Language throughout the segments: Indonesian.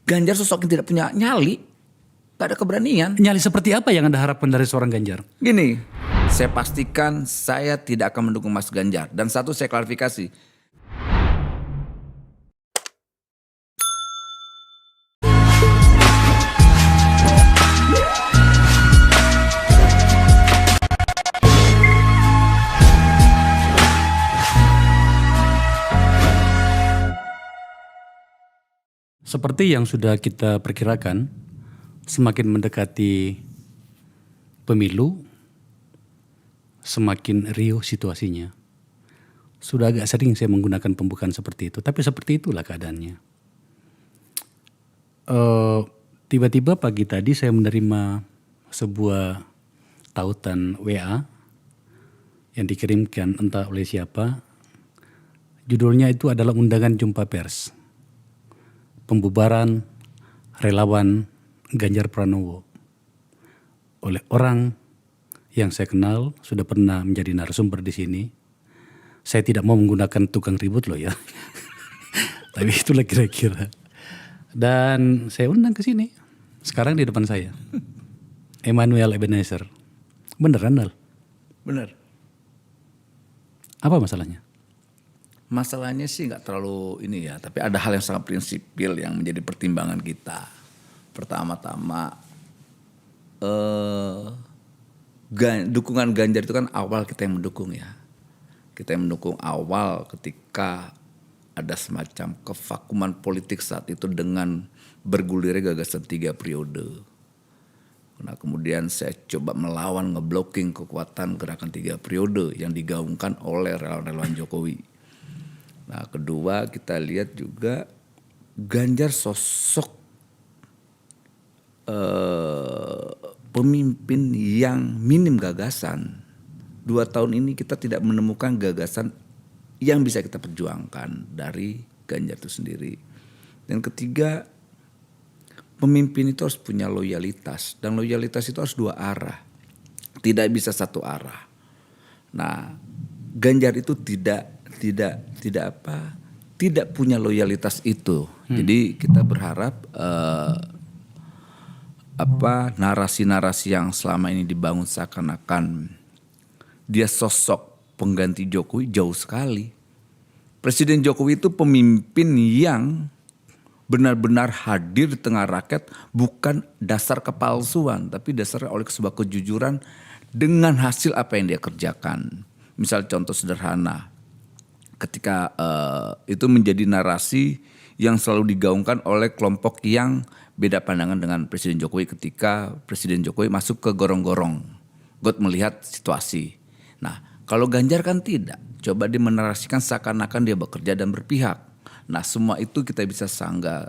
Ganjar sosok yang tidak punya nyali, gak ada keberanian. Nyali seperti apa yang Anda harapkan dari seorang Ganjar? Gini, saya pastikan saya tidak akan mendukung Mas Ganjar. Dan satu saya klarifikasi. Seperti yang sudah kita perkirakan, semakin mendekati pemilu, semakin riuh situasinya. Sudah agak sering saya menggunakan pembukaan seperti itu, tapi seperti itulah keadaannya. Tiba-tiba pagi tadi saya menerima sebuah tautan WA yang dikirimkan entah oleh siapa. Judulnya itu adalah undangan jumpa pers. Pembubaran relawan Ganjar Pranowo oleh orang yang saya kenal, sudah pernah menjadi narasumber di sini. Saya tidak mau menggunakan tukang ribut loh ya. Tapi itulah kira-kira. Dan saya undang ke sini. Sekarang di depan saya. Emmanuel Ebenezer. Beneran, Nal? Benar. Apa masalahnya? Masalahnya sih nggak terlalu ini ya, tapi ada hal yang sangat prinsipil yang menjadi pertimbangan kita. Pertama-tama, dukungan Ganjar itu kan awal kita yang mendukung ya. Kita yang mendukung awal ketika ada semacam kevakuman politik saat itu dengan bergulirnya gagasan 3 periode. Nah kemudian saya coba melawan ngeblocking kekuatan gerakan 3 periode yang digaungkan oleh relawan-relawan Jokowi. Nah kedua kita lihat juga Ganjar sosok pemimpin yang minim gagasan. 2 tahun ini kita tidak menemukan gagasan yang bisa kita perjuangkan dari Ganjar itu sendiri. Dan ketiga, pemimpin itu harus punya loyalitas. Dan loyalitas itu harus 2 arah. Tidak bisa 1 arah. Nah Ganjar itu tidak punya loyalitas itu. Jadi kita berharap narasi-narasi yang selama ini dibangun seakan-akan dia sosok pengganti Jokowi jauh sekali. Presiden Jokowi itu pemimpin yang benar-benar hadir di tengah rakyat, bukan dasar kepalsuan, tapi dasar oleh sebuah kejujuran dengan hasil apa yang dia kerjakan. Misal contoh sederhana, ketika itu menjadi narasi yang selalu digaungkan oleh kelompok yang beda pandangan dengan Presiden Jokowi ketika Presiden Jokowi masuk ke gorong-gorong, got melihat situasi. Nah kalau Ganjar kan tidak, coba dia menarasikan seakan-akan dia bekerja dan berpihak. Nah semua itu kita bisa sanggah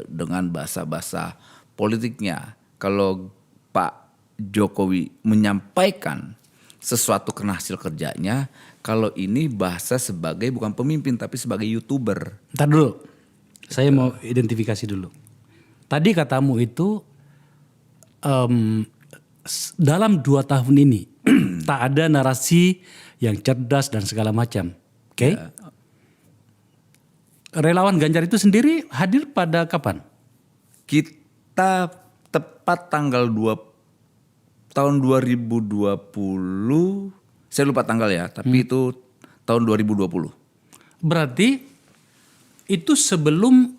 dengan bahasa-bahasa politiknya. Kalau Pak Jokowi menyampaikan sesuatu karena hasil kerjanya, kalau ini bahasa sebagai bukan pemimpin tapi sebagai YouTuber. Ntar dulu, saya mau identifikasi dulu. Tadi katamu itu dalam 2 tahun ini tak ada narasi yang cerdas dan segala macam. Oke? Ya. Relawan Ganjar itu sendiri hadir pada kapan? Kita tepat tanggal 2 tahun 2020, saya lupa tanggal ya, tapi itu tahun 2020. Berarti itu sebelum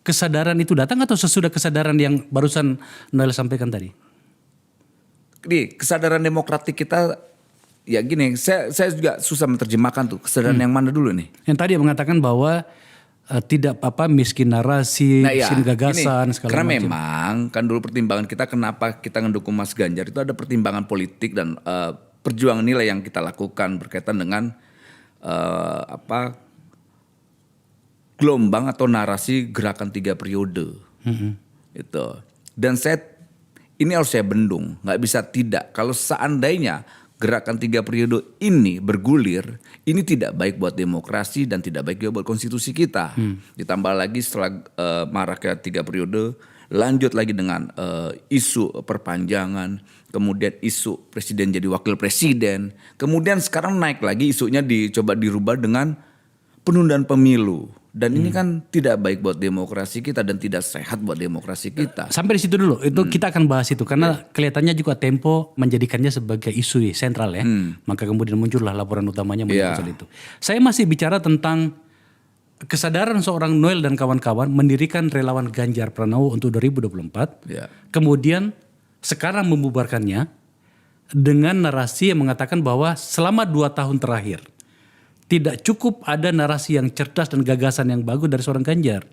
kesadaran itu datang atau sesudah kesadaran yang barusan Noel sampaikan tadi? Di kesadaran demokratik kita ya gini, saya juga susah menerjemahkan tuh kesadaran yang mana dulu nih. Yang tadi mengatakan bahwa tidak apa miskin narasi, miskin gagasan, segala karena macam. memang kan dulu pertimbangan kita kenapa kita ngedukung Mas Ganjar itu ada pertimbangan politik dan perjuangan nilai yang kita lakukan berkaitan dengan gelombang atau narasi gerakan 3 periode. Itu. Dan ini harus saya bendung, nggak bisa tidak. Kalau seandainya gerakan 3 periode ini bergulir, ini tidak baik buat demokrasi dan tidak baik juga buat konstitusi kita. Ditambah lagi setelah maraknya 3 periode, lanjut lagi dengan isu perpanjangan, kemudian isu presiden jadi wakil presiden, kemudian sekarang naik lagi isunya dicoba dirubah dengan penundaan pemilu. Dan ini kan tidak baik buat demokrasi kita dan tidak sehat buat demokrasi kita. Sampai di situ dulu, itu kita akan bahas itu karena kelihatannya juga Tempo menjadikannya sebagai isu sentral ya. Maka kemudian muncullah laporan utamanya mengenai soal itu. Saya masih bicara tentang kesadaran seorang Noel dan kawan-kawan mendirikan relawan Ganjar Pranowo untuk 2024. Ya. Kemudian sekarang membubarkannya dengan narasi yang mengatakan bahwa selama 2 tahun terakhir tidak cukup ada narasi yang cerdas dan gagasan yang bagus dari seorang Ganjar.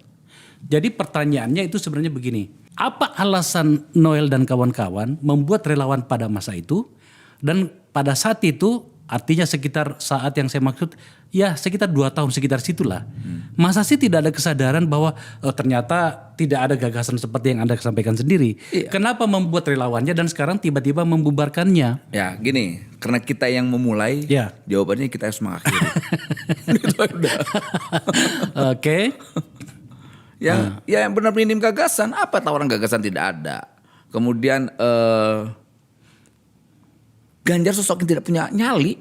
Jadi pertanyaannya itu sebenarnya begini. Apa alasan Noel dan kawan-kawan membuat relawan pada masa itu? Dan pada saat itu artinya sekitar saat yang saya maksud ya sekitar 2 tahun sekitar situlah. Masa sih tidak ada kesadaran bahwa ternyata tidak ada gagasan seperti yang Anda sampaikan sendiri. Iya. Kenapa membuat relawannya dan sekarang tiba-tiba membubarkannya? Ya gini, karena kita yang memulai, Ya. jawabannya kita harus mengakhiri. Itu udah. Oke. Yang benar minim gagasan, apa tawaran gagasan tidak ada. Kemudian Ganjar sosok yang tidak punya nyali,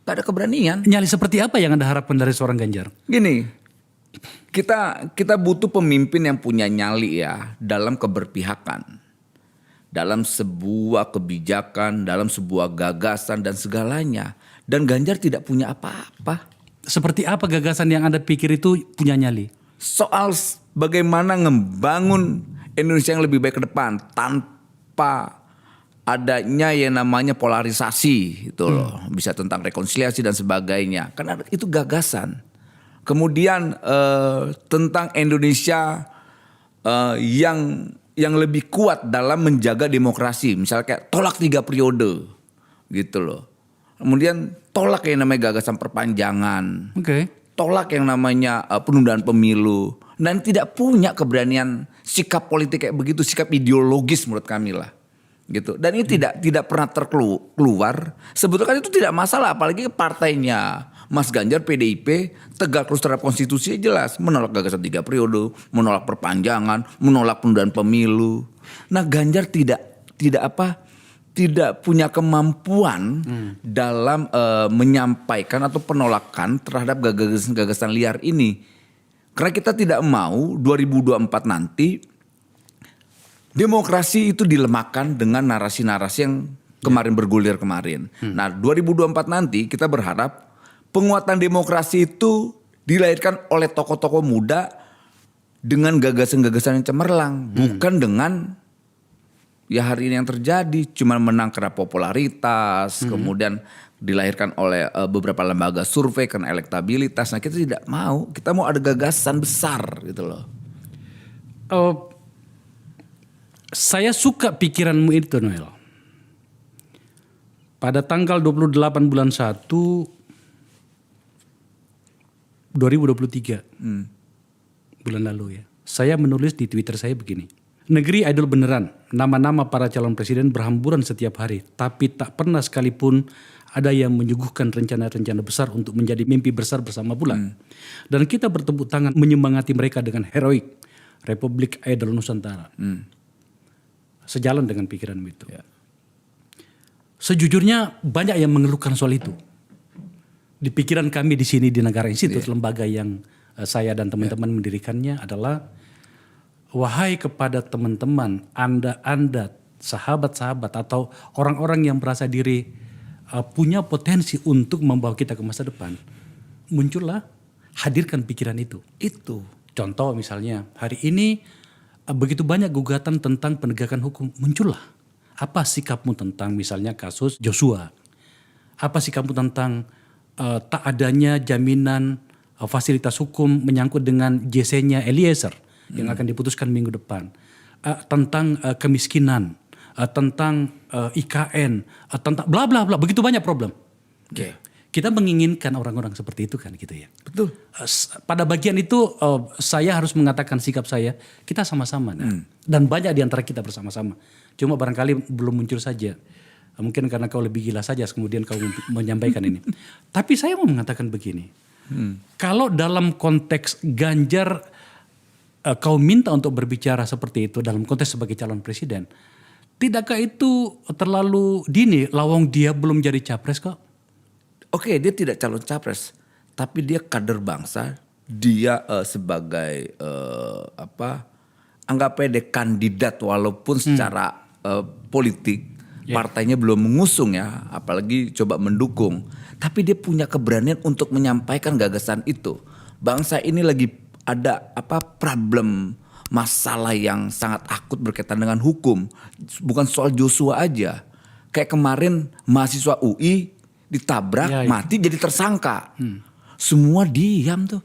gak ada keberanian. Nyali seperti apa yang Anda harapkan dari seorang Ganjar? Gini, kita butuh pemimpin yang punya nyali ya dalam keberpihakan, dalam sebuah kebijakan, dalam sebuah gagasan dan segalanya. Dan Ganjar tidak punya apa-apa. Seperti apa gagasan yang Anda pikir itu punya nyali? Soal bagaimana ngebangun Indonesia yang lebih baik ke depan tanpa adanya yang namanya polarisasi itu loh, bisa tentang rekonsiliasi dan sebagainya. Karena itu gagasan. Kemudian tentang Indonesia yang lebih kuat dalam menjaga demokrasi, misalnya kayak tolak 3 periode gitu loh. Kemudian tolak yang namanya gagasan perpanjangan. Oke. Tolak yang namanya penundaan pemilu. Dan tidak punya keberanian sikap politik kayak begitu, sikap ideologis menurut kami lah. Gitu. Dan ini tidak pernah terkeluar. Sebetulnya kan itu tidak masalah, apalagi partainya Mas Ganjar PDIP tegak terus terhadap konstitusi jelas, menolak gagasan 3 periode, menolak perpanjangan, menolak penundaan pemilu. Nah, Ganjar tidak punya kemampuan dalam menyampaikan atau penolakan terhadap gagasan liar ini. Karena kita tidak mau 2024 nanti demokrasi itu dilemahkan dengan narasi-narasi yang kemarin bergulir kemarin. Nah 2024 nanti kita berharap penguatan demokrasi itu dilahirkan oleh tokoh-tokoh muda dengan gagasan-gagasan yang cemerlang. Bukan dengan ya hari ini yang terjadi cuma menang karena popularitas, kemudian dilahirkan oleh beberapa lembaga survei karena elektabilitas. Nah kita tidak mau, kita mau ada gagasan besar gitu loh. Saya suka pikiranmu itu Noel. Pada tanggal 28 bulan 1 2023 bulan lalu ya. Saya menulis di Twitter saya begini. Negeri idol beneran, nama-nama para calon presiden berhamburan setiap hari, tapi tak pernah sekalipun ada yang menyuguhkan rencana-rencana besar untuk menjadi mimpi besar bersama bulan. Dan kita bertepuk tangan menyemangati mereka dengan heroik Republik Idol Nusantara. Sejalan dengan pikiranmu itu. Ya. Sejujurnya banyak yang mengeluhkan soal itu. Di pikiran kami di sini di Negara Institut, lembaga yang saya dan teman-teman mendirikannya adalah, wahai kepada teman-teman, Anda, sahabat-sahabat atau orang-orang yang merasa diri punya potensi untuk membawa kita ke masa depan, muncullah, hadirkan pikiran itu. Itu. Contoh misalnya hari ini begitu banyak gugatan tentang penegakan hukum, muncullah. Apa sikapmu tentang misalnya kasus Joshua? Apa sikapmu tentang tak adanya jaminan fasilitas hukum menyangkut dengan JC-nya Eliezer yang akan diputuskan minggu depan? Tentang kemiskinan, tentang IKN, tentang bla bla bla, begitu banyak problem. Oke. Kita menginginkan orang-orang seperti itu kan gitu ya. Betul. Pada bagian itu saya harus mengatakan sikap saya, kita sama-sama. Dan banyak di antara kita bersama-sama. Cuma barangkali belum muncul saja. Mungkin karena kau lebih gila saja kemudian kau menyampaikan ini. Tapi saya mau mengatakan begini. Kalau dalam konteks Ganjar kau minta untuk berbicara seperti itu dalam konteks sebagai calon presiden. Tidakkah itu terlalu dini, lawang dia belum jadi capres kok? Oke, dia tidak calon capres, tapi dia kader bangsa, dia sebagai anggapnya dia kandidat walaupun secara politik partainya belum mengusung ya, apalagi coba mendukung, tapi dia punya keberanian untuk menyampaikan gagasan itu. Bangsa ini lagi ada problem, masalah yang sangat akut berkaitan dengan hukum, bukan soal Joshua aja. Kayak kemarin mahasiswa UI ditabrak, mati jadi tersangka. Semua diam tuh.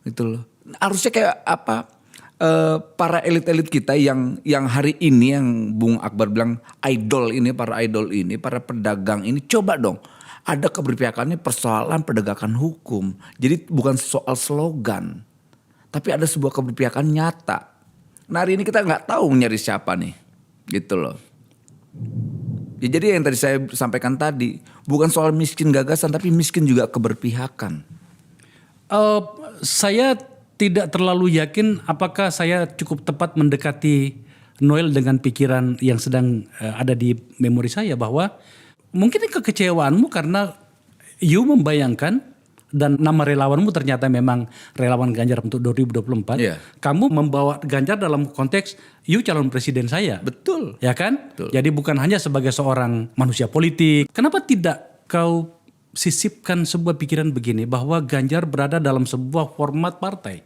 Gitu loh. Harusnya kayak para elit-elit kita yang hari ini yang Bung Akbar bilang para idol ini, para pedagang ini, coba dong ada keberpihakannya persoalan penegakan hukum. Jadi bukan soal slogan, tapi ada sebuah keberpihakan nyata. Nah hari ini kita nggak tahu nyari siapa nih, gitu loh. Ya, jadi yang tadi saya sampaikan tadi bukan soal miskin gagasan, tapi miskin juga keberpihakan. Saya tidak terlalu yakin apakah saya cukup tepat mendekati Noel dengan pikiran yang sedang ada di memori saya, bahwa mungkin kekecewaanmu karena you membayangkan dan nama relawanmu ternyata memang relawan Ganjar untuk 2024. Iya. Kamu membawa Ganjar dalam konteks you calon presiden saya. Betul. Ya kan? Betul. Jadi bukan hanya sebagai seorang manusia politik. Kenapa tidak kau sisipkan sebuah pikiran begini, bahwa Ganjar berada dalam sebuah format partai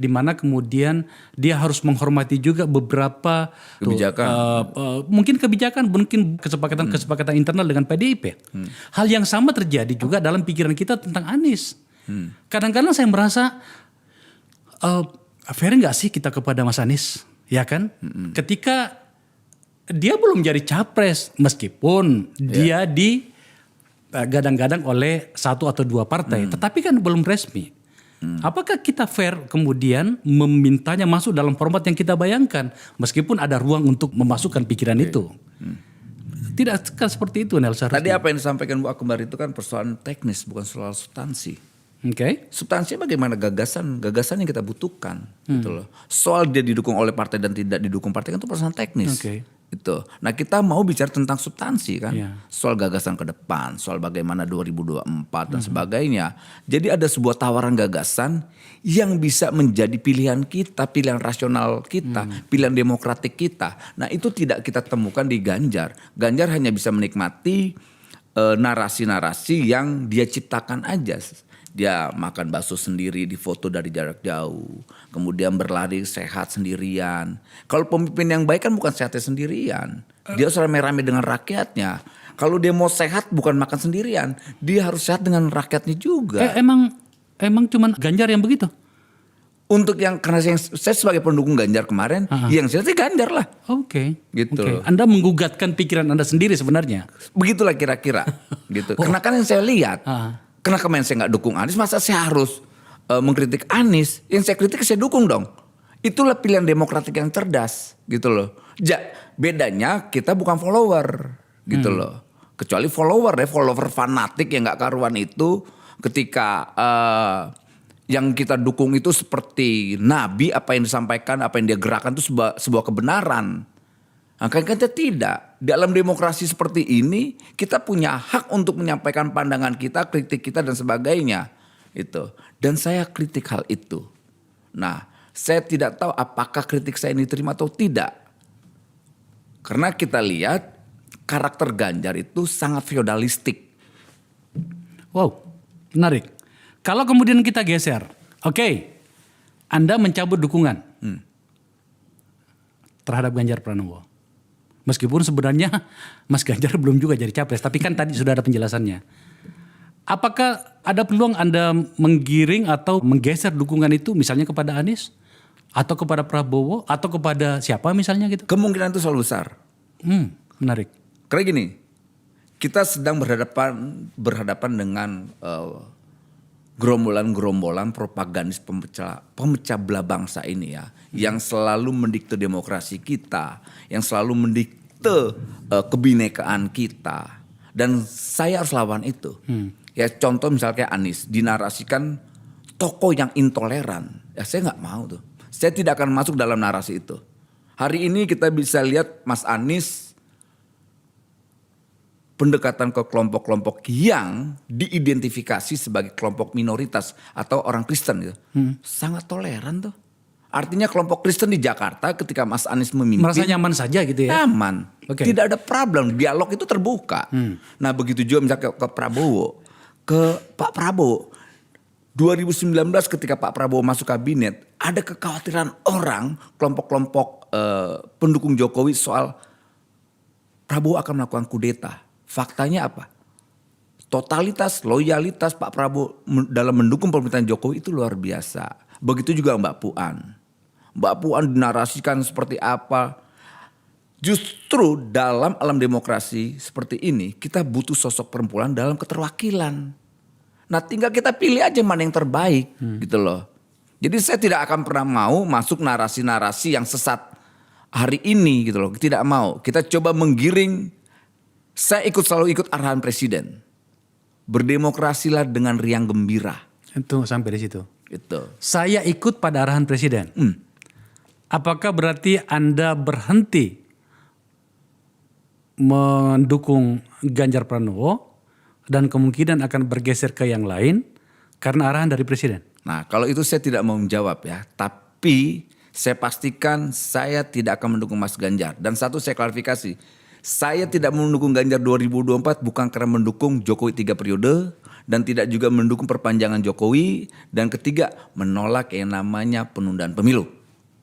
di mana kemudian dia harus menghormati juga beberapa kebijakan, mungkin kebijakan, mungkin kesepakatan internal dengan PDIP. Hal yang sama terjadi juga dalam pikiran kita tentang Anies. Kadang-kadang saya merasa fair nggak sih kita kepada Mas Anies, ya kan? Ketika dia belum jadi capres, meskipun dia digadang-gadang oleh satu atau dua partai, tetapi kan belum resmi. Apakah kita fair kemudian memintanya masuk dalam format yang kita bayangkan, meskipun ada ruang untuk memasukkan pikiran itu? Tidak kan seperti itu, Nel. Tadi apa yang disampaikan Bu Akbar itu kan persoalan teknis, bukan soal substansi. Substansinya bagaimana gagasan yang kita butuhkan, gitu loh. Soal dia didukung oleh partai dan tidak didukung partai kan itu persoalan teknis. Itu. Nah kita mau bicara tentang substansi kan, soal gagasan ke depan, soal bagaimana 2024 dan sebagainya. Jadi ada sebuah tawaran gagasan yang bisa menjadi pilihan kita, pilihan rasional kita, pilihan demokratik kita. Nah itu tidak kita temukan di Ganjar. Ganjar hanya bisa menikmati narasi-narasi yang dia ciptakan aja. Dia makan bakso sendiri, difoto dari jarak jauh. Kemudian berlari sehat sendirian. Kalau pemimpin yang baik kan bukan sehatnya sendirian. Dia harus rame-rame dengan rakyatnya. Kalau dia mau sehat bukan makan sendirian. Dia harus sehat dengan rakyatnya juga. Emang cuman Ganjar yang begitu? Untuk karena saya sebagai pendukung Ganjar kemarin, yang sehat sih Ganjar lah. Gitu. Anda menggugatkan pikiran Anda sendiri sebenarnya? Begitulah kira-kira. Gitu. Karena kan yang saya lihat... Karena kemarin saya nggak dukung Anies, masa saya harus mengkritik Anies? Yang saya kritik saya dukung dong. Itulah pilihan demokratik yang cerdas, gitu loh. Bedanya kita bukan follower, gitu loh. Kecuali follower fanatik yang nggak karuan itu, ketika yang kita dukung itu seperti nabi, apa yang disampaikan, apa yang dia gerakan itu sebuah kebenaran. Kan kita tidak. Dalam demokrasi seperti ini kita punya hak untuk menyampaikan pandangan kita, kritik kita dan sebagainya. Itu. Dan saya kritik hal itu. Nah, saya tidak tahu apakah kritik saya ini diterima atau tidak. Karena kita lihat karakter Ganjar itu sangat feodalistik. Wow, menarik. Kalau kemudian kita geser, Anda mencabut dukungan terhadap Ganjar Pranowo. Meskipun sebenarnya Mas Ganjar belum juga jadi capres, tapi kan tadi sudah ada penjelasannya. Apakah ada peluang Anda menggiring atau menggeser dukungan itu misalnya kepada Anies? Atau kepada Prabowo? Atau kepada siapa misalnya gitu? Kemungkinan itu selalu besar. Menarik. Karena gini, kita sedang berhadapan dengan gerombolan propagandis pemecah belah bangsa ini ya, yang selalu mendikte demokrasi kita, yang selalu mendikte kebinekaan kita, dan saya harus lawan itu. Ya contoh misalnya kayak Anies dinarasikan tokoh yang intoleran, ya saya nggak mau tuh, saya tidak akan masuk dalam narasi itu. Hari ini kita bisa lihat Mas Anies pendekatan ke kelompok-kelompok yang diidentifikasi sebagai kelompok minoritas atau orang Kristen gitu. Sangat toleran tuh. Artinya kelompok Kristen di Jakarta ketika Mas Anies memimpin. Merasa nyaman saja gitu ya? Aman. Oke. Tidak ada problem. Dialog itu terbuka. Nah begitu juga misalnya ke Prabowo. Ke Pak Prabowo. 2019 ketika Pak Prabowo masuk kabinet. Ada kekhawatiran orang kelompok-kelompok pendukung Jokowi soal Prabowo akan melakukan kudeta. Faktanya apa? Totalitas, loyalitas Pak Prabowo dalam mendukung pemerintahan Jokowi itu luar biasa. Begitu juga Mbak Puan. Mbak Puan dinarasikan seperti apa. Justru dalam alam demokrasi seperti ini kita butuh sosok perempuan dalam keterwakilan. Nah tinggal kita pilih aja mana yang terbaik gitu loh. Jadi saya tidak akan pernah mau masuk narasi-narasi yang sesat hari ini gitu loh. Tidak mau. Kita coba menggiring. Saya selalu ikut arahan presiden. Berdemokrasilah dengan riang gembira. Itu sampai di situ. Gitu. Saya ikut pada arahan presiden. Apakah berarti Anda berhenti mendukung Ganjar Pranowo dan kemungkinan akan bergeser ke yang lain karena arahan dari presiden? Nah kalau itu saya tidak mau menjawab ya. Tapi saya pastikan saya tidak akan mendukung Mas Ganjar. Dan satu saya klarifikasi. Saya tidak mendukung Ganjar 2024 bukan karena mendukung Jokowi 3 periode. Dan tidak juga mendukung perpanjangan Jokowi. Dan ketiga menolak yang namanya penundaan pemilu.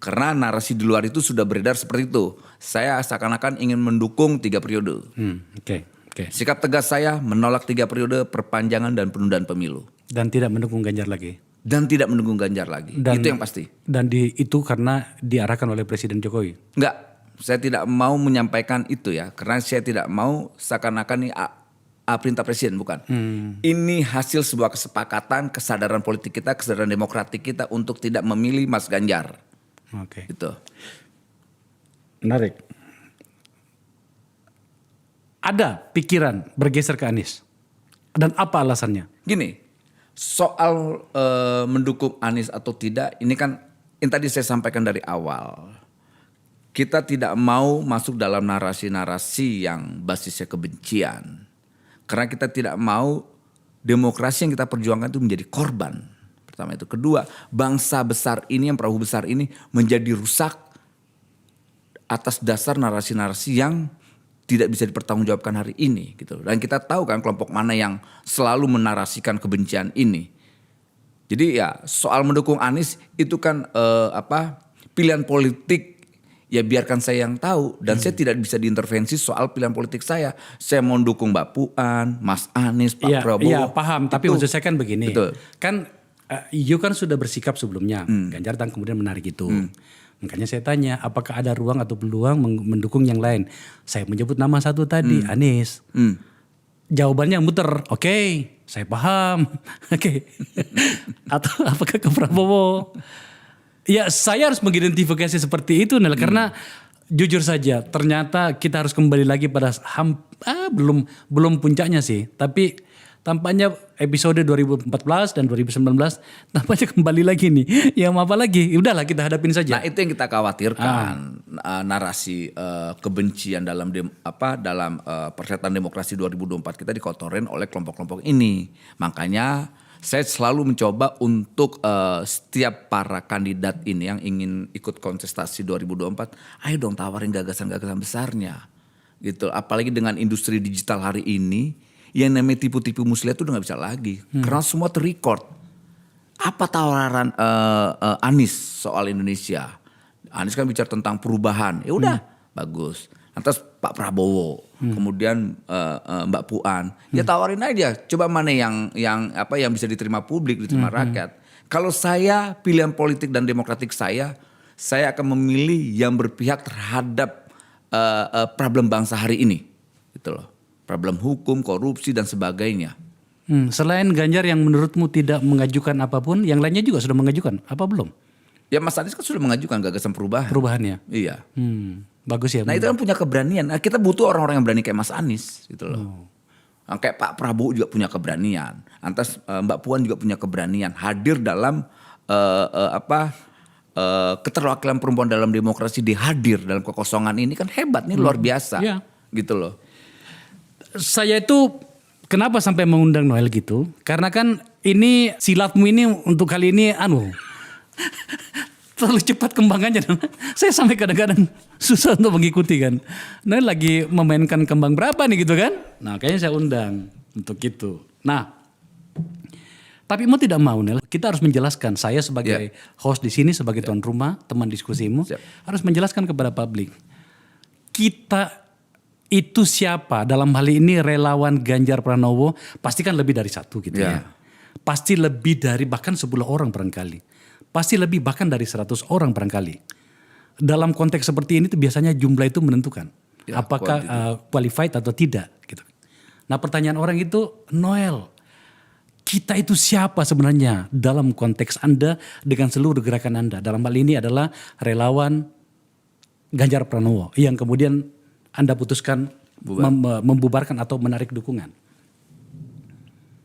Karena narasi di luar itu sudah beredar seperti itu. Saya seakan-akan ingin mendukung 3 periode. Oke. Sikap tegas saya menolak 3 periode perpanjangan dan penundaan pemilu. Dan tidak mendukung Ganjar lagi. Dan tidak mendukung Ganjar lagi. Itu yang pasti. Dan itu karena diarahkan oleh Presiden Jokowi. Enggak, saya tidak mau menyampaikan itu ya. Karena saya tidak mau seakan-akan ini perintah presiden, bukan. Ini hasil sebuah kesepakatan, kesadaran politik kita, kesadaran demokratik kita untuk tidak memilih Mas Ganjar. Oke. Gitu. Menarik. Ada pikiran bergeser ke Anies. Dan apa alasannya? Gini, soal mendukung Anies atau tidak, ini kan yang tadi saya sampaikan dari awal. Kita tidak mau masuk dalam narasi-narasi yang basisnya kebencian. Karena kita tidak mau demokrasi yang kita perjuangkan itu menjadi korban. Pertama itu. Kedua, bangsa besar ini, yang perahu besar ini menjadi rusak atas dasar narasi-narasi yang tidak bisa dipertanggungjawabkan hari ini gitu. Dan kita tahu kan kelompok mana yang selalu menarasikan kebencian ini. Jadi ya soal mendukung Anies itu kan pilihan politik, ya biarkan saya yang tahu. Dan saya tidak bisa diintervensi soal pilihan politik saya. Saya mau dukung Mbak Puan, Mas Anies, Pak Prabowo. Iya paham, tapi maksud saya kan begini. Betul. Kan you kan sudah bersikap sebelumnya. Ganjar dan kemudian menarik itu. Makanya saya tanya, apakah ada ruang atau peluang mendukung yang lain? Saya menyebut nama satu tadi, Anies. Jawabannya muter, oke, saya paham. Oke. Atau apakah ke Prabowo? Ya saya harus mengidentifikasi seperti itu, Nel. Karena jujur saja, ternyata kita harus kembali lagi pada belum puncaknya sih. Tapi tampaknya episode 2014 dan 2019 tampaknya kembali lagi nih. Yang apa lagi? Udahlah kita hadapin saja. Nah itu yang kita khawatirkan. Narasi kebencian dalam persyaratan demokrasi 2024 kita dikotorin oleh kelompok-kelompok ini. Makanya saya selalu mencoba untuk setiap para kandidat ini yang ingin ikut kontestasi 2024, ayo dong tawarin gagasan-gagasan besarnya. Gitu. Apalagi dengan industri digital hari ini. Yang namanya tipu-tipu muslihat itu udah gak bisa lagi. Karena semua terrecord. Apa tawaran Anies soal Indonesia? Anies kan bicara tentang perubahan. Ya udah bagus. Lantas Pak Prabowo. Kemudian Mbak Puan. Ya tawarin aja. Coba mana yang bisa diterima publik, diterima rakyat. Kalau saya pilihan politik dan demokratik saya akan memilih yang berpihak terhadap problem bangsa hari ini. Gitu loh. Problem hukum, korupsi dan sebagainya. Selain Ganjar yang menurutmu tidak mengajukan apapun, yang lainnya juga sudah mengajukan, apa belum? Ya Mas Anies kan sudah mengajukan gagasan perubahan. Perubahannya? Iya. Bagus ya. Nah itu kan punya keberanian. Nah, kita butuh orang-orang yang berani kayak Mas Anies gitu loh. Kayak Pak Prabowo juga punya keberanian. Lantas Mbak Puan juga punya keberanian. Hadir dalam keterwakilan perempuan dalam demokrasi, dihadir dalam kekosongan ini kan hebat nih, luar biasa. Iya. Gitu loh. saya itu kenapa sampai mengundang Noel gitu? Karena kan ini silatmu ini untuk kali ini terlalu cepat kembangannya. Saya sampai kadang-kadang susah untuk mengikuti kan. Noel lagi memainkan kembang berapa nih gitu kan? Nah kayaknya saya undang untuk itu. Nah, tapi mau tidak mau Nel, kita harus menjelaskan. Saya sebagai host di sini, sebagai tuan rumah, teman diskusimu, harus menjelaskan kepada publik. Kita itu siapa? Dalam hal ini relawan Ganjar Pranowo, pasti kan lebih dari satu gitu ya. Pasti lebih dari bahkan 10 orang barangkali. Pasti lebih bahkan dari 100 orang barangkali. Dalam konteks seperti ini tuh biasanya jumlah itu menentukan. Apakah qualified atau tidak gitu. Nah pertanyaan orang itu, Noel, kita itu siapa sebenarnya dalam konteks Anda dengan seluruh gerakan Anda? Dalam hal ini adalah relawan Ganjar Pranowo yang kemudian Anda putuskan membubarkan atau menarik dukungan.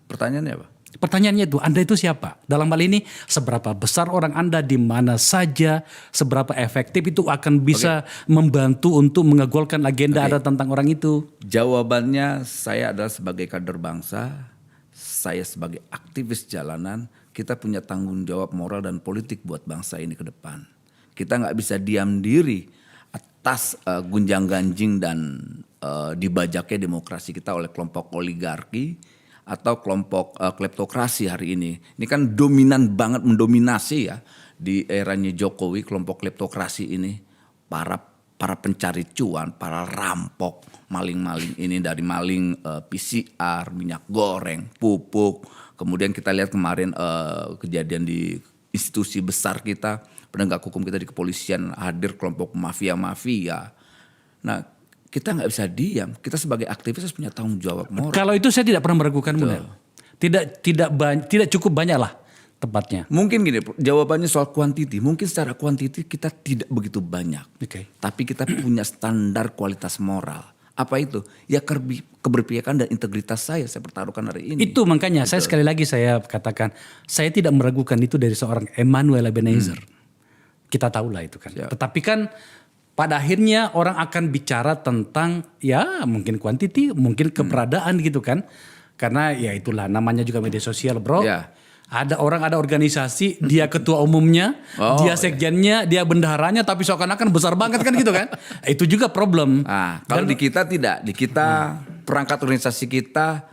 Pertanyaannya apa? Pertanyaannya itu, Anda itu siapa? Dalam hal ini seberapa besar orang Anda di mana saja, seberapa efektif itu akan bisa membantu untuk mengegolkan agenda Anda tentang orang itu? Jawabannya saya adalah sebagai kader bangsa, saya sebagai aktivis jalanan, kita punya tanggung jawab moral dan politik buat bangsa ini ke depan. Kita nggak bisa diam diri atas gunjang-ganjing dan dibajaknya demokrasi kita oleh kelompok oligarki atau kelompok kleptokrasi hari ini. Ini kan dominan banget, mendominasi ya di eranya Jokowi, kelompok kleptokrasi ini. Para pencari cuan, para rampok, maling-maling ini, dari maling PCR, minyak goreng, pupuk. Kemudian kita lihat kemarin kejadian di institusi besar kita, penegak hukum kita di kepolisian, hadir kelompok mafia-mafia. Nah, kita nggak bisa diam. Kita sebagai aktivis harus punya tanggung jawab moral. Kalau itu saya tidak pernah meragukanmu. Tidak cukup banyak lah tepatnya. Mungkin gini, jawabannya soal kuantiti. Mungkin secara kuantiti kita tidak begitu banyak. Tapi kita punya standar kualitas moral. Apa itu? Ya keberpihakan dan integritas saya pertaruhkan hari ini. Itu makanya saya sekali lagi saya katakan, saya tidak meragukan itu dari seorang Emmanuel Ebenezer. Kita tahu lah itu kan. Tetapi kan pada akhirnya orang akan bicara tentang ya mungkin kuantiti, mungkin keberadaan gitu kan. Karena ya itulah namanya juga media sosial bro. Ada orang, ada organisasi, dia ketua umumnya, dia sekjennya, dia bendaharanya, tapi seakan-akan besar banget kan gitu kan. Itu juga problem. Kalau di kita tidak, di kita perangkat organisasi kita,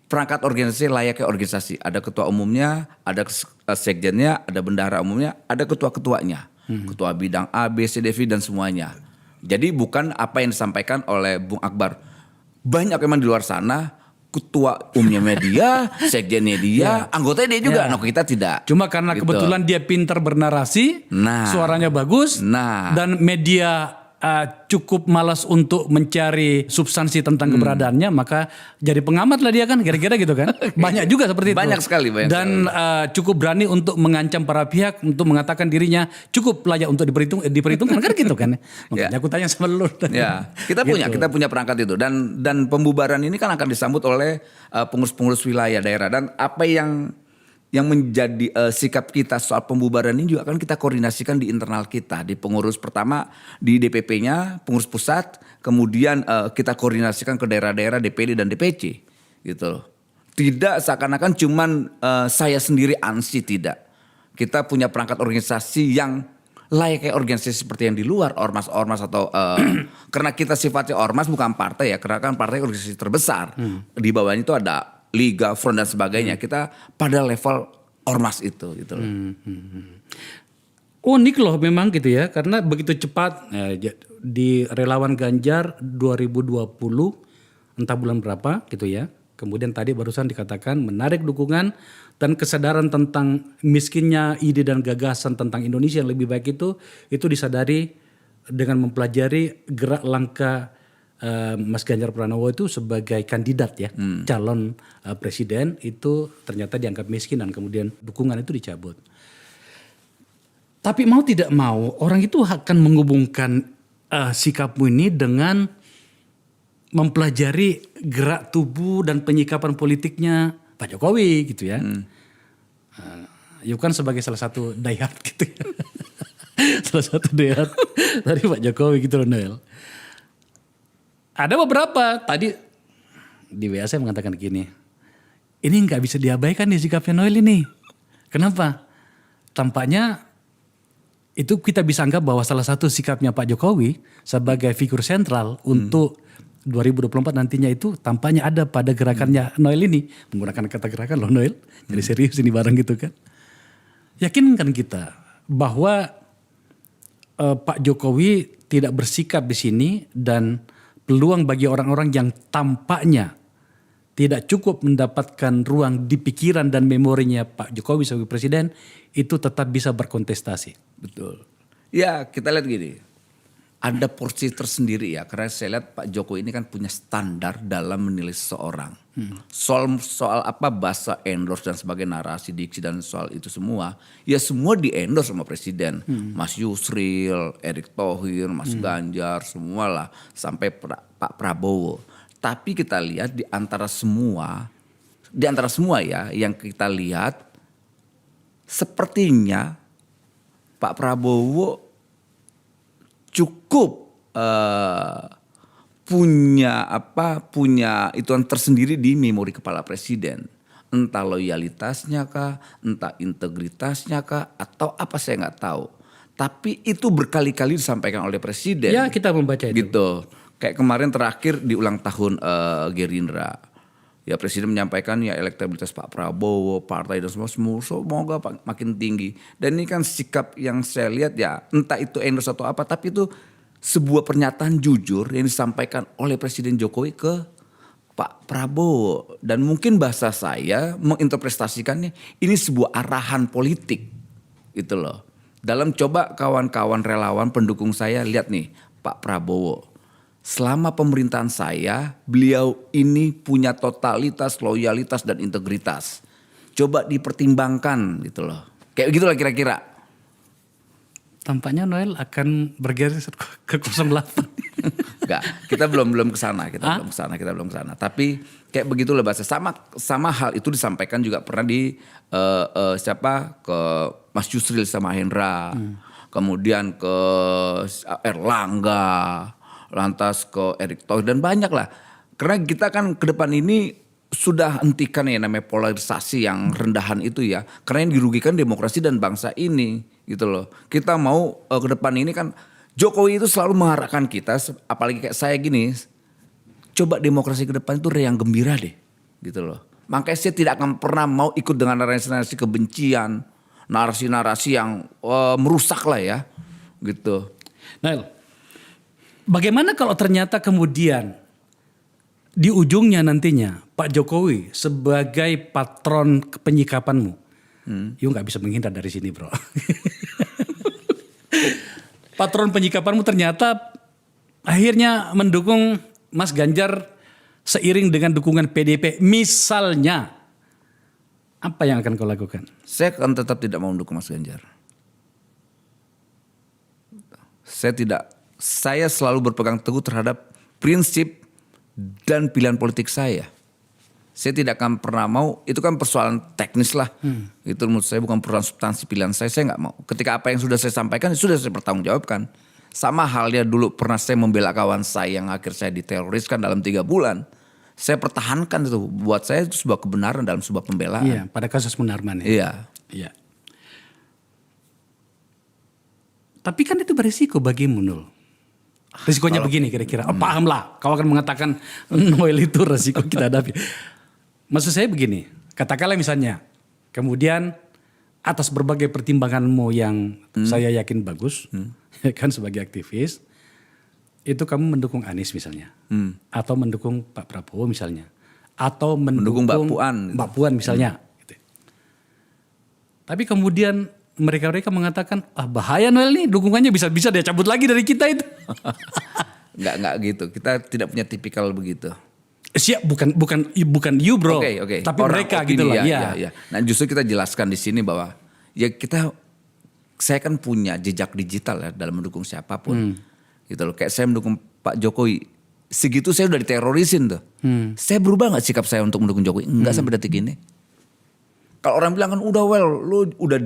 perangkat organisasi layaknya organisasi. Ada ketua umumnya, ada sekjennya, ada bendahara umumnya, ada ketua-ketuanya. Ketua bidang A, B, C, D, V dan semuanya. Jadi bukan apa yang disampaikan oleh Bung Akbar. Banyak memang di luar sana ketua umumnya media, sekjennya dia, anggotanya dia juga. Nah kita tidak. Cuma karena kebetulan dia pintar bernarasi, suaranya bagus, dan media cukup malas untuk mencari substansi tentang keberadaannya, maka jadi pengamat lah dia kan, kira-kira gitu kan. Banyak juga seperti itu. Banyak sekali. Dan cukup berani untuk mengancam para pihak untuk mengatakan dirinya cukup layak untuk diperhitungkan kan gitu kan. Makanya aku tanya sama lu. Kita punya perangkat itu, dan pembubaran ini kan akan disambut oleh pengurus-pengurus wilayah daerah, dan apa yang menjadi sikap kita soal pembubaran ini juga akan kita koordinasikan di internal kita, di pengurus pertama di DPP-nya, pengurus pusat, kemudian kita koordinasikan ke daerah-daerah DPD dan DPC gitu. Tidak seakan-akan cuman saya sendiri ANSI, tidak. Kita punya perangkat organisasi yang layaknya organisasi seperti yang di luar, ormas-ormas atau karena kita sifatnya ormas bukan partai ya, karena kan partai organisasi terbesar. Di bawahnya itu ada liga, front dan sebagainya. Kita pada level ormas itu gitu loh. Unik loh memang gitu ya, karena begitu cepat di relawan Ganjar 2020 entah bulan berapa gitu ya. Kemudian tadi barusan dikatakan menarik dukungan dan kesadaran tentang miskinnya ide dan gagasan tentang Indonesia yang lebih baik itu disadari dengan mempelajari gerak langkah Mas Ganjar Pranowo itu sebagai kandidat ya, calon presiden itu ternyata dianggap miskin dan kemudian dukungan itu dicabut. Tapi mau tidak mau orang itu akan menghubungkan sikapmu ini dengan mempelajari gerak tubuh dan penyikapan politiknya Pak Jokowi gitu ya. Yuk kan sebagai salah satu diehard gitu ya. Salah satu diehard dari Pak Jokowi gitu loh Noel. Ada beberapa tadi di WA saya mengatakan gini, ini nggak bisa diabaikan nih sikapnya Noel ini. Kenapa? Tampaknya itu kita bisa anggap bahwa salah satu sikapnya Pak Jokowi sebagai figur sentral untuk 2024 nantinya itu tampaknya ada pada gerakannya Noel ini. Menggunakan kata gerakan loh Noel, jadi serius ini barang gitu kan. Yakinkan kita bahwa Pak Jokowi tidak bersikap di sini dan peluang bagi orang-orang yang tampaknya tidak cukup mendapatkan ruang di pikiran dan memorinya Pak Jokowi sebagai presiden itu tetap bisa berkontestasi. Betul. Ya kita lihat gini, ada porsi tersendiri ya, karena saya lihat Pak Jokowi ini kan punya standar dalam menilai seseorang. Soal apa bahasa endorse dan sebagai narasi diksi dan soal itu semua, ya semua di endorse sama presiden. Mas Yusril, Erick Thohir, Mas Ganjar, semualah sampai Pak Prabowo. Tapi kita lihat di antara semua ya yang kita lihat sepertinya Pak Prabowo cukup punya ituan tersendiri di memori kepala presiden. Entah loyalitasnya kah, entah integritasnya kah, atau apa saya nggak tahu. Tapi itu berkali-kali disampaikan oleh presiden. Ya kita membaca itu. Gitu. Kayak kemarin terakhir di ulang tahun Gerindra. Ya presiden menyampaikan ya elektabilitas Pak Prabowo, partai dan semua semoga makin tinggi. Dan ini kan sikap yang saya lihat ya entah itu endorse atau apa, tapi itu sebuah pernyataan jujur yang disampaikan oleh Presiden Jokowi ke Pak Prabowo. Dan mungkin bahasa saya menginterpretasikannya ini sebuah arahan politik gitu loh. Dalam coba kawan-kawan relawan pendukung saya lihat nih Pak Prabowo. Selama pemerintahan saya, beliau ini punya totalitas, loyalitas dan integritas. Coba dipertimbangkan gitu loh. Kayak gitulah kira-kira. Tampaknya Noel akan bergeser ke 08. Enggak, kita belum ke sana, kita belum ke sana. Tapi kayak begitulah bahasa sama hal itu disampaikan juga pernah di ke Mas Yusril sama Hendra. Kemudian ke Erlangga, lantas ke Erick Thohir dan banyak lah. Karena kita kan ke depan ini sudah hentikan ya namanya polarisasi yang rendahan itu ya. Karena yang dirugikan demokrasi dan bangsa ini gitu loh. Kita mau ke depan ini kan Jokowi itu selalu mengarahkan kita, apalagi kayak saya gini, coba demokrasi ke depan itu yang gembira deh gitu loh. Makanya saya tidak akan pernah mau ikut dengan narasi-narasi kebencian, narasi-narasi yang merusak lah ya gitu. Noel, bagaimana kalau ternyata kemudian di ujungnya nantinya Pak Jokowi sebagai patron penyikapanmu, you nggak bisa menghindar dari sini bro. Patron penyikapanmu ternyata akhirnya mendukung Mas Ganjar seiring dengan dukungan PDIP misalnya, apa yang akan kau lakukan? Saya akan tetap tidak mau mendukung Mas Ganjar. Saya selalu berpegang teguh terhadap prinsip dan pilihan politik saya. Saya tidak akan pernah mau, itu kan persoalan teknis lah. Itu menurut saya bukan persoalan substansi pilihan saya nggak mau. Ketika apa yang sudah saya sampaikan, sudah saya pertanggungjawabkan. Sama halnya dulu pernah saya membela kawan saya yang akhir saya diteroriskan dalam 3 bulan. Saya pertahankan itu, buat saya itu sebuah kebenaran dalam sebuah pembelaan. Iya, pada kasus Munarman ya. Iya. Iya. Tapi kan itu berisiko bagimu Nul. Risikonya begini kira-kira. Pahamlah, kau akan mengatakan Noel itu risiko kita hadapi. Maksud saya begini, katakanlah misalnya, kemudian atas berbagai pertimbanganmu yang saya yakin bagus, ya kan sebagai aktivis, itu kamu mendukung Anies misalnya, atau mendukung Pak Prabowo misalnya, atau mendukung Mbak Puan misalnya. Gitu. Tapi kemudian mereka mengatakan, bahaya Noel nih, dukungannya bisa dia cabut lagi dari kita itu. Enggak gitu, kita tidak punya tipikal begitu. Siap, bukan you bro, Oke. tapi mereka gitu lah. Ya. Nah justru kita jelaskan di sini bahwa ya saya kan punya jejak digital ya dalam mendukung siapapun. Gitu loh, kayak saya mendukung Pak Jokowi, segitu saya udah diterorisin tuh. Saya berubah nggak sikap saya untuk mendukung Jokowi? Enggak sampai detik ini. Kalau orang bilang kan lu udah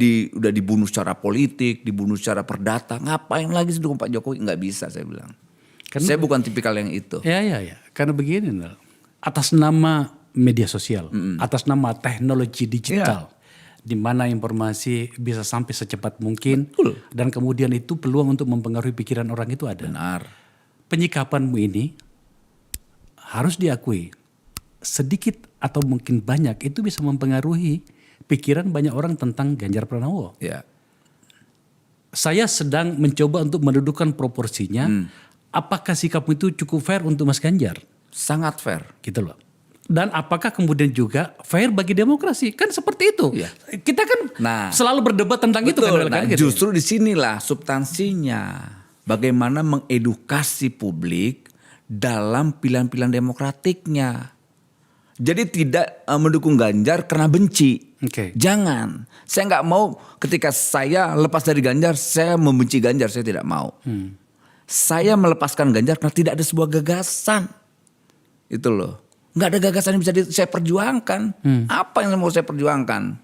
dibunuh secara politik, dibunuh secara perdata, ngapain lagi sih dukung Pak Jokowi? Nggak bisa saya bilang. Saya bukan tipikal yang itu. Ya. Karena begini Nol. atas nama media sosial, atas nama teknologi digital, di mana informasi bisa sampai secepat mungkin, dan kemudian itu peluang untuk mempengaruhi pikiran orang itu ada. Benar. Penyikapanmu ini harus diakui, sedikit atau mungkin banyak itu bisa mempengaruhi pikiran banyak orang tentang Ganjar Pranowo. Ya. Saya sedang mencoba untuk mendudukkan proporsinya. Apakah sikapmu itu cukup fair untuk Mas Ganjar? Sangat fair. Gitu loh. Dan apakah kemudian juga fair bagi demokrasi? Kan seperti itu. Iya. Kita kan selalu berdebat tentang itu kan. Nah, gitu. justru disinilah substansinya. Bagaimana mengedukasi publik dalam pilihan-pilihan demokratiknya. Jadi tidak mendukung Ganjar karena benci. Oke. Jangan. Saya nggak mau ketika saya lepas dari Ganjar, saya membenci Ganjar. Saya tidak mau. Saya melepaskan Ganjar karena tidak ada sebuah gagasan. Itu loh. Nggak ada gagasan yang bisa saya perjuangkan. Apa yang mau saya perjuangkan?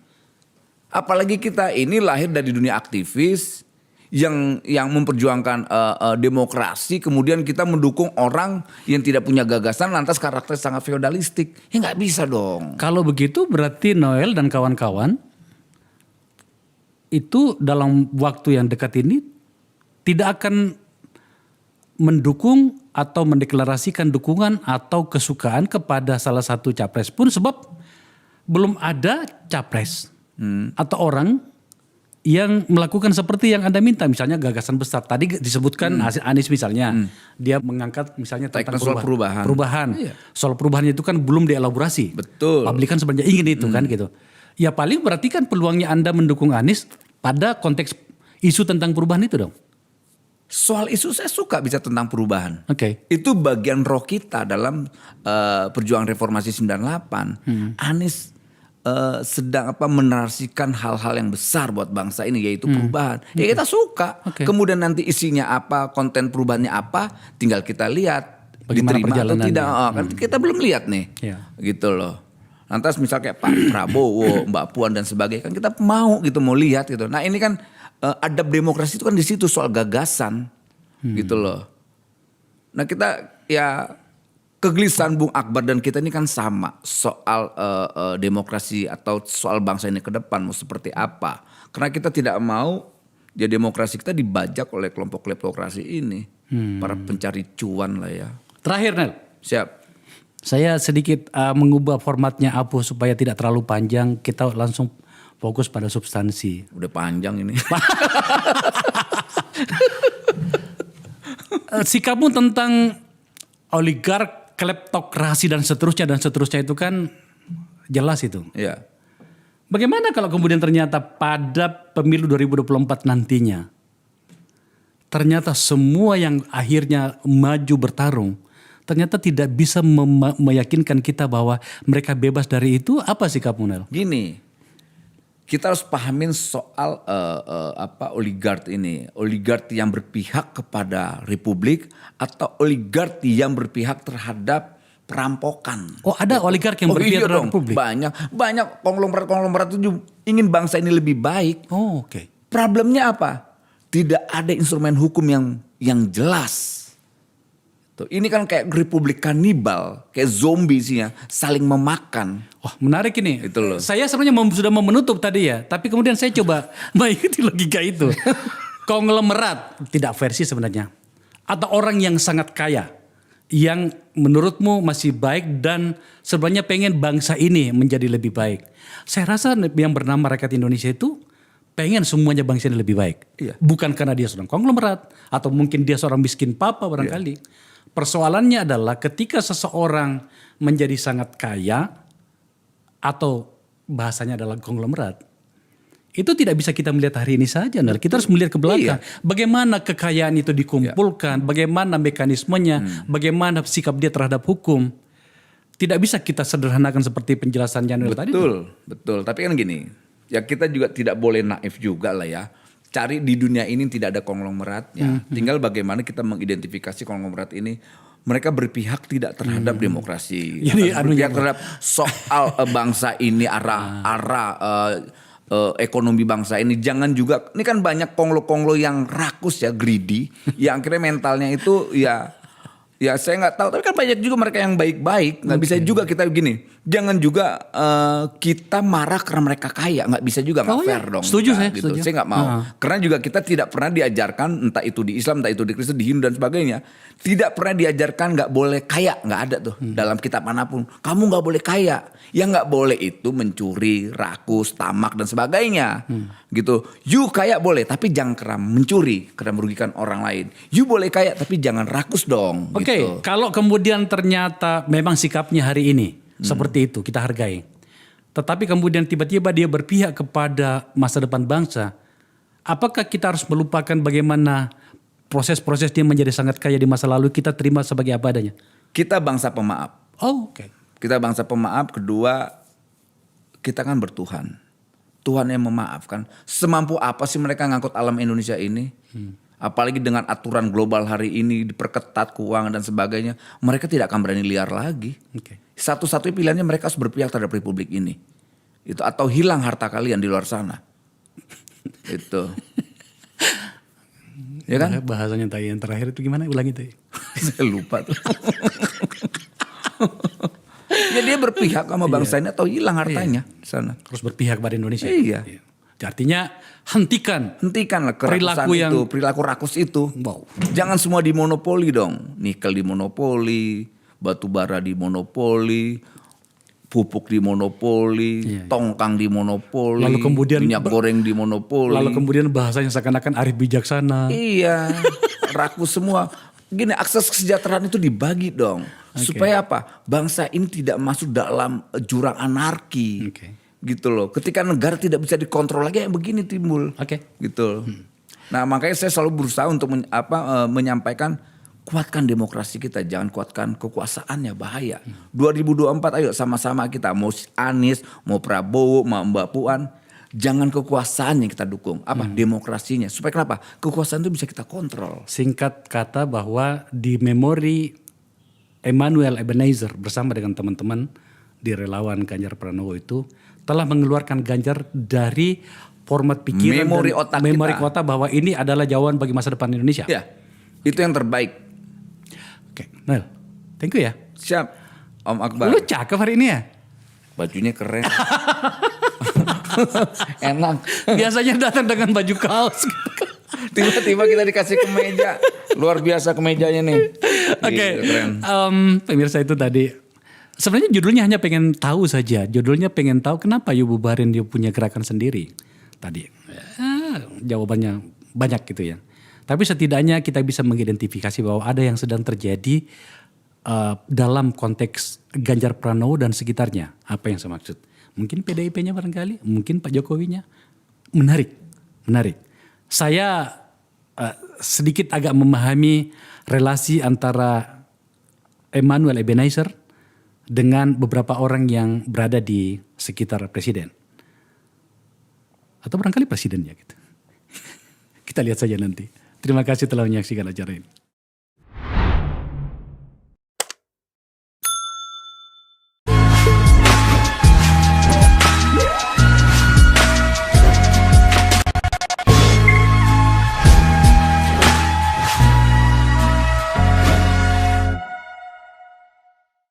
Apalagi kita ini lahir dari dunia aktivis yang memperjuangkan demokrasi, kemudian kita mendukung orang yang tidak punya gagasan, lantas karakter sangat feodalistik. Ya nggak bisa dong. Kalau begitu berarti Noel dan kawan-kawan itu dalam waktu yang dekat ini tidak akan mendukung atau mendeklarasikan dukungan atau kesukaan kepada salah satu capres pun, sebab belum ada capres atau orang yang melakukan seperti yang Anda minta, misalnya gagasan besar. Tadi disebutkan Anies misalnya, dia mengangkat misalnya tentang soal perubahan. Iya. Soal perubahan itu kan belum dielaborasi. Betul. Publik kan sebenarnya ingin itu kan gitu. Ya paling berarti kan peluangnya Anda mendukung Anies pada konteks isu tentang perubahan itu dong. Soal isu saya suka bisa tentang perubahan. Oke. Itu bagian roh kita dalam perjuangan reformasi 98. Anies sedang menarasikan hal-hal yang besar buat bangsa ini, yaitu perubahan. Ya kita suka. Kemudian nanti isinya apa, konten perubahannya apa, tinggal kita lihat bagaimana diterima atau tidak. Kan kita belum lihat nih. Gitu loh. Lantas misal kayak Pak Prabowo, Mbak Puan dan sebagainya, kan kita mau lihat gitu. Nah, ini kan adab demokrasi itu kan di situ soal gagasan. Gitu loh. Nah, kita ya kegelisahan Bung Akbar dan kita ini kan sama soal demokrasi atau soal bangsa ini ke depan mau seperti apa. Karena kita tidak mau ya demokrasi kita dibajak oleh kelompok kleptokrasi ini. Para pencari cuan lah ya. Terakhir Nel. Siap. Saya sedikit mengubah formatnya Apu supaya tidak terlalu panjang. Kita langsung fokus pada substansi. Udah panjang ini. Sikapmu tentang oligark, kleptokrasi dan seterusnya itu kan jelas itu. Iya. Bagaimana kalau kemudian ternyata pada pemilu 2024 nantinya ternyata semua yang akhirnya maju bertarung ternyata tidak bisa meyakinkan kita bahwa mereka bebas dari itu? Apa sikapmu Nel? Gini, kita harus pahamin soal oligark ini. Oligark yang berpihak kepada republik atau oligark yang berpihak terhadap perampokan. Oh, ada oligark yang berpihak terhadap republik? Banyak konglomerat itu ingin bangsa ini lebih baik. Oh, oke. Problemnya apa? Tidak ada instrumen hukum yang jelas. Tuh, ini kan kayak republik kanibal, kayak zombie sih ya, saling memakan. Wah, menarik ini. Itu loh. Saya sebenarnya sudah mau menutup tadi ya, tapi kemudian saya coba mengikuti logika itu. Konglomerat, tidak versi sebenarnya. Atau orang yang sangat kaya, yang menurutmu masih baik dan sebenarnya pengen bangsa ini menjadi lebih baik. Saya rasa yang bernama rakyat Indonesia itu pengen semuanya bangsa ini lebih baik. Iya. Bukan karena dia seorang konglomerat, atau mungkin dia seorang miskin papa barangkali. Iya. Persoalannya adalah ketika seseorang menjadi sangat kaya atau bahasanya adalah konglomerat, itu tidak bisa kita melihat hari ini saja. Kita harus melihat ke belakang. Iya. Bagaimana kekayaan itu dikumpulkan, bagaimana mekanismenya, bagaimana sikap dia terhadap hukum. Tidak bisa kita sederhanakan seperti penjelasan Januel tadi. Betul. Tapi kan gini, ya kita juga tidak boleh naif juga lah ya. Cari di dunia ini tidak ada konglomeratnya. Tinggal bagaimana kita mengidentifikasi konglomerat ini. Mereka berpihak tidak terhadap demokrasi. Jadi berpihak terhadap soal bangsa ini, arah ekonomi bangsa ini. Jangan juga, ini kan banyak konglo-konglo yang rakus ya, greedy. Yang akhirnya mentalnya itu ya Ya saya nggak tahu, tapi kan banyak juga mereka yang baik-baik. Nggak bisa juga kita gini. Jangan juga kita marah karena mereka kaya. Nggak bisa juga, nggak fair dong. Setuju Nah, saya, gitu. setuju. Saya nggak mau. Karena juga kita tidak pernah diajarkan, entah itu di Islam, entah itu di Kristen, di Hindu dan sebagainya. Tidak pernah diajarkan nggak boleh kaya. Nggak ada tuh dalam kitab manapun. Kamu nggak boleh kaya. Yang nggak boleh itu mencuri, rakus, tamak dan sebagainya. Gitu. You kaya boleh, tapi jangan karena mencuri, karena merugikan orang lain. You boleh kaya, tapi jangan rakus dong. Oke, Gitu. kalau kemudian ternyata memang sikapnya hari ini seperti itu, kita hargai. Tetapi kemudian tiba-tiba dia berpihak kepada masa depan bangsa, apakah kita harus melupakan bagaimana proses-proses dia menjadi sangat kaya di masa lalu, kita terima sebagai apa adanya? Kita bangsa pemaaf. Oh, oke. Kita bangsa pemaaf. Kedua, kita kan bertuhan. Tuhan yang memaafkan. Semampu apa sih mereka ngangkut alam Indonesia ini? Apalagi dengan aturan global hari ini, diperketat keuangan dan sebagainya. Mereka tidak akan berani liar lagi. Oke. Satu-satunya pilihannya mereka harus berpihak terhadap republik ini. Itu atau hilang harta kalian di luar sana. Itu. Ya kan? Bahasanya tadi yang terakhir itu gimana? Ulangi tadi. Saya lupa tuh. Ya dia berpihak sama bangsa ini atau hilang hartanya di sana. Harus berpihak pada Indonesia. Iya. Artinya Hentikanlah Perilaku perilaku rakus itu. Wow. Jangan semua dimonopoli dong. Nikel dimonopoli, batu bara dimonopoli, pupuk dimonopoli, tongkang dimonopoli, Lalu kemudian minyak goreng dimonopoli. Lalu kemudian bahasanya seakan-akan arif bijaksana. Iya, rakus semua. Gini, akses kesejahteraan itu dibagi dong. Supaya apa? Bangsa ini tidak masuk dalam jurang anarki. Oke. Gitu loh. Ketika negara tidak bisa dikontrol lagi yang begini timbul. Oke. Gitu. Nah, makanya saya selalu berusaha untuk menyampaikan kuatkan demokrasi kita, jangan kuatkan kekuasaannya, bahaya. 2024 ayo sama-sama kita mau Anies, mau Prabowo, mau Mbak Puan, jangan kekuasaan yang kita dukung, demokrasinya. Supaya kenapa? Kekuasaan itu bisa kita kontrol. Singkat kata bahwa di memori Emmanuel Ebenezer bersama dengan teman-teman di relawan Ganjar Pranowo itu telah mengeluarkan Ganjar dari format pikiran Memori dan otak memori kita. kota bahwa ini adalah jawaban bagi masa depan Indonesia. Ya, itu yang terbaik. Oke, Nel, thank you ya. Siap, Om Akbar. Lu cakep hari ini ya. Bajunya keren. Enak. Biasanya datang dengan baju kaos. Tiba-tiba kita dikasih kemeja. Luar biasa kemejanya nih. Oke, Gitu, keren. Pemirsa itu tadi sebenarnya judulnya hanya pengen tahu saja. Judulnya pengen tahu kenapa you bubarin dia punya gerakan sendiri. Tadi jawabannya banyak gitu ya. Tapi setidaknya kita bisa mengidentifikasi bahwa ada yang sedang terjadi dalam konteks Ganjar Pranowo dan sekitarnya. Apa yang saya maksud? Mungkin PDIP-nya barangkali, mungkin Pak Jokowinya. Menarik. Saya sedikit agak memahami relasi antara Emmanuel Ebenezer dengan beberapa orang yang berada di sekitar presiden. Atau barangkali presidennya gitu. Kita lihat saja nanti. Terima kasih telah menyaksikan acara ini.